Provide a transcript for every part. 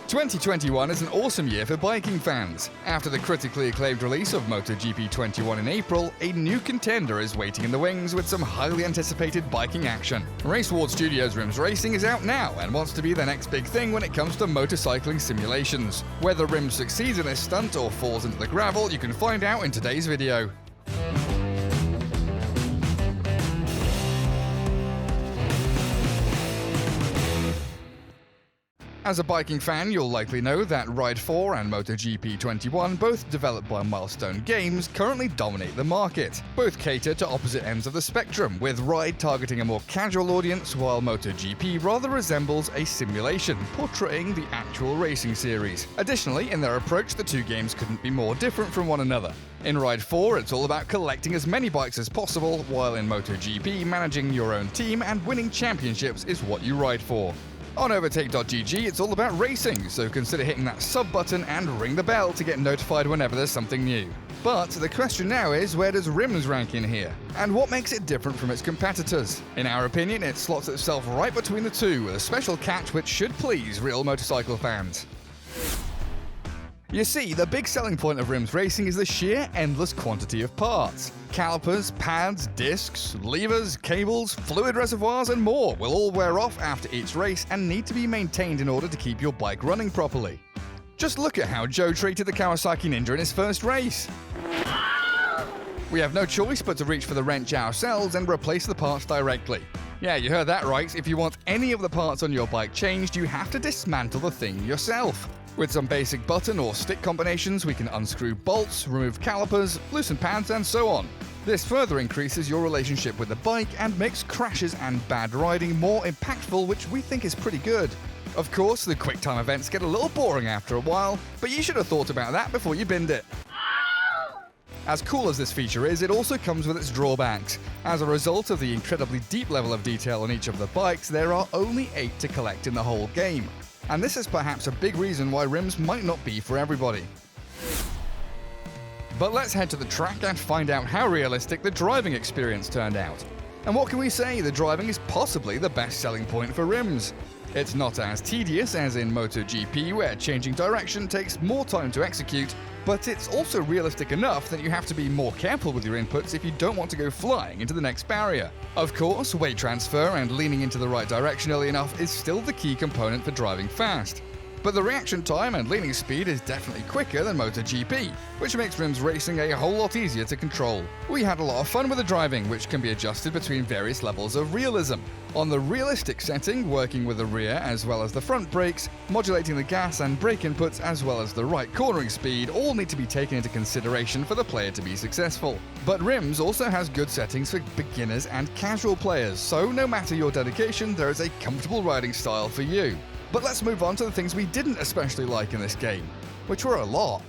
2021 is an awesome year for biking fans. After the critically acclaimed release of MotoGP 21 in April, a new contender is waiting in the wings with some highly anticipated biking action. Raceward Studios' RiMs Racing is out now and wants to be the next big thing when it comes to motorcycling simulations. Whether RiMs succeeds in this stunt or falls into the gravel, you can find out in today's video. As a biking fan, you'll likely know that Ride 4 and MotoGP 21, both developed by Milestone Games, currently dominate the market. Both cater to opposite ends of the spectrum, with Ride targeting a more casual audience, while MotoGP rather resembles a simulation, portraying the actual racing series. Additionally, in their approach, the two games couldn't be more different from one another. In Ride 4, it's all about collecting as many bikes as possible, while in MotoGP, managing your own team and winning championships is what you ride for. On Overtake.gg, it's all about racing, so consider hitting that sub button and ring the bell to get notified whenever there's something new. But the question now is, where does RiMs rank in here? And what makes it different from its competitors? In our opinion, it slots itself right between the two, with a special catch which should please real motorcycle fans. You see, the big selling point of RiMs Racing is the sheer endless quantity of parts. Calipers, pads, discs, levers, cables, fluid reservoirs and more will all wear off after each race and need to be maintained in order to keep your bike running properly. Just look at how Joe treated the Kawasaki Ninja in his first race. We have no choice but to reach for the wrench ourselves and replace the parts directly. Yeah, you heard that right. If you want any of the parts on your bike changed, you have to dismantle the thing yourself. With some basic button or stick combinations, we can unscrew bolts, remove calipers, loosen pads, and so on. This further increases your relationship with the bike and makes crashes and bad riding more impactful, which we think is pretty good. Of course, the quick time events get a little boring after a while, but you should have thought about that before you binned it. As cool as this feature is, it also comes with its drawbacks. As a result of the incredibly deep level of detail on each of the bikes, there are only 8 to collect in the whole game. And this is perhaps a big reason why RiMs might not be for everybody. But let's head to the track and find out how realistic the driving experience turned out. And what can we say? The driving is possibly the best selling point for RiMs. It's not as tedious as in MotoGP, where changing direction takes more time to execute, but it's also realistic enough that you have to be more careful with your inputs if you don't want to go flying into the next barrier. Of course, weight transfer and leaning into the right direction early enough is still the key component for driving fast. But the reaction time and leaning speed is definitely quicker than MotoGP, which makes RiMs Racing a whole lot easier to control. We had a lot of fun with the driving, which can be adjusted between various levels of realism. On the realistic setting, working with the rear as well as the front brakes, modulating the gas and brake inputs as well as the right cornering speed all need to be taken into consideration for the player to be successful. But RiMs also has good settings for beginners and casual players, so no matter your dedication, there is a comfortable riding style for you. But let's move on to the things we didn't especially like in this game, which were a lot.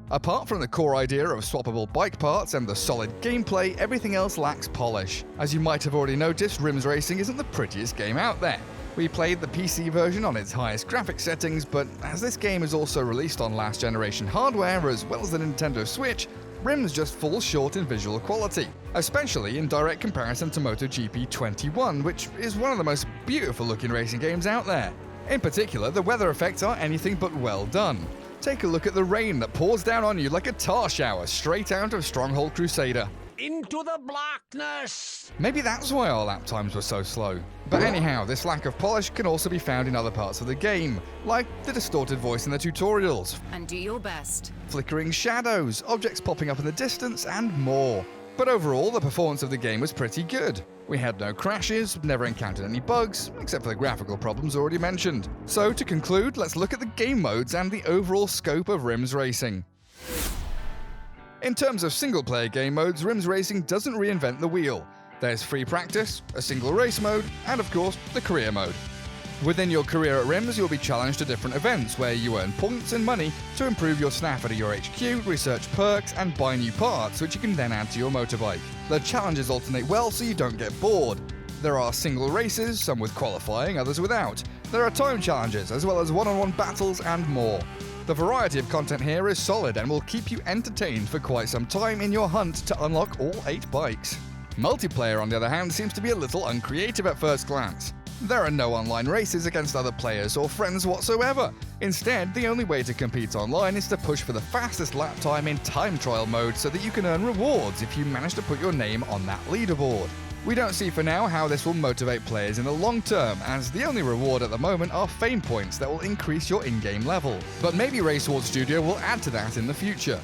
Apart from the core idea of swappable bike parts and the solid gameplay, everything else lacks polish. As you might have already noticed, RiMs Racing isn't the prettiest game out there. We played the PC version on its highest graphics settings, but as this game is also released on last generation hardware as well as the Nintendo Switch, RiMs just falls short in visual quality, especially in direct comparison to MotoGP 21, which is one of the most beautiful looking racing games out there. In particular, the weather effects are anything but well done. Take a look at the rain that pours down on you like a tar shower straight out of Stronghold Crusader. Into the blackness! Maybe that's why our lap times were so slow. But anyhow, this lack of polish can also be found in other parts of the game, like the distorted voice in the tutorials, and do your best, flickering shadows, objects popping up in the distance, and more. But overall, the performance of the game was pretty good. We had no crashes, never encountered any bugs, except for the graphical problems already mentioned. So to conclude, let's look at the game modes and the overall scope of RiMs Racing. In terms of single-player game modes, RiMs Racing doesn't reinvent the wheel. There's free practice, a single race mode, and of course, the career mode. Within your career at RiMs, you'll be challenged to different events where you earn points and money to improve your snaff at your HQ, research perks, and buy new parts, which you can then add to your motorbike. The challenges alternate well so you don't get bored. There are single races, some with qualifying, others without. There are time challenges, as well as one-on-one battles and more. The variety of content here is solid and will keep you entertained for quite some time in your hunt to unlock all 8 bikes. Multiplayer, on the other hand, seems to be a little uncreative at first glance. There are no online races against other players or friends whatsoever. Instead, the only way to compete online is to push for the fastest lap time in time trial mode so that you can earn rewards if you manage to put your name on that leaderboard. We don't see for now how this will motivate players in the long term, as the only reward at the moment are fame points that will increase your in-game level. But maybe Raceward Studio will add to that in the future.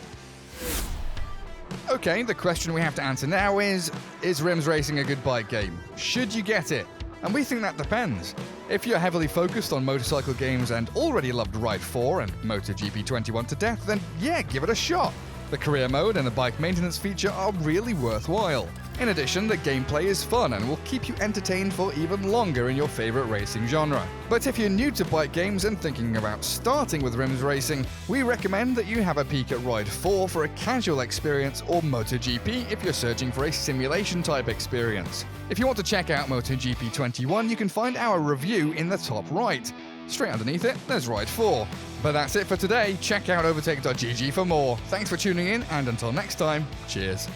Okay, the question we have to answer now is RiMs Racing a good bike game? Should you get it? And we think that depends. If you're heavily focused on motorcycle games and already loved Ride 4 and MotoGP 21 to death, then yeah, give it a shot. The career mode and the bike maintenance feature are really worthwhile. In addition, the gameplay is fun and will keep you entertained for even longer in your favorite racing genre. But if you're new to bike games and thinking about starting with RiMs Racing, we recommend that you have a peek at Ride 4 for a casual experience, or MotoGP if you're searching for a simulation type experience. If you want to check out MotoGP 21, you can find our review in the top right. Straight underneath it, there's Ride 4. But that's it for today. Check out overtake.gg for more. Thanks for tuning in, and until next time, cheers.